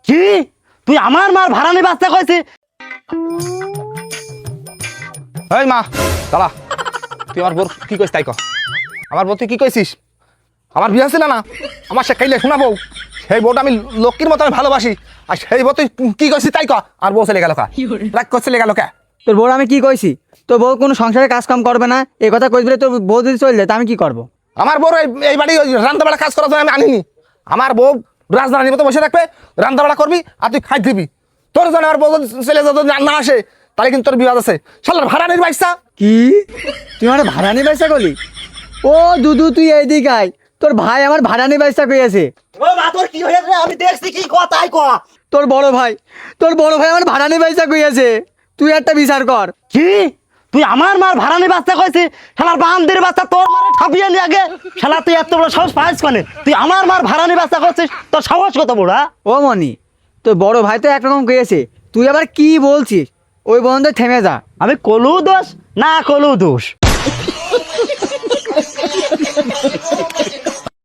কি তুই আমার মার ভাড়া নিয়ে বাচ্চা কইছিস? এই মা দাঁড়া, তুই আমার বোর কি কইস তাই ক। আমার বউ তুই কি কইছিস? আমার বিয়ে ছিল না, আমার সে খাইলে শোনাবো, সেই বউটা আমি লক্ষ্মীর মতো আমি ভালোবাসি, আর সেই বউ তুই কি কইছিস তাই ক। আর বউ চলে গেল কা, রাগ করে চলে গেল কা। তোর বউ আমি কি কইছি? তোর বউ কোনো সংসারে কাজ কাম করবে না এই কথা কইস বলে তোর বউ যদি চলে যায় তা আমি কি করবো? আমার বউ এই বাড়ি রান্না বেড়া কাজ করার জন্য আমি আনিনি। আমার বউ রাজধানীর মতো বসে রাখবে, রান্না বেড়া করবি আর তুই খাই দিবি। তোর জন্য আমার বউ ছেলে যদি না আসে তাহলে কিন্তু তোর বিবাদ আছে। শালার ভাড়া নির বাইসা। কি তুই আমার ভাড়া নিয়ে ব্যবসা করলি? ও দুদু তুই এইদিক আয়, তোর ভাই আমার ভাড়া নিয়ে ব্যবসা কইয়াছে। ও মা তোর কি হয়েছে? আমি দেখছি কি কথাই ক। তোর বড় ভাই আমার ভাড়া নিয়ে ব্যবসা কইয়াছে, তুই একটা বিচার কর। কি তুই আমার মার ভাড়া নিয়ে বাচ্চা কইছিস? শালার বান্দির বাচ্চা, তোর মারে ঠাপিয়ে নি আগে। শালা তুই এত বড় সাহস পাইস কোনে? তুই আমার মার ভাড়া নিয়ে বাচ্চা করছিস? তোর সাহস কত বড়? ও মনি, তোর বড় ভাই তো একরকম কইয়াছে, তুই আবার কি বলছিস? ওই বন্ধ থেমে যা। আমি কলু দোষ না কলু দোষ?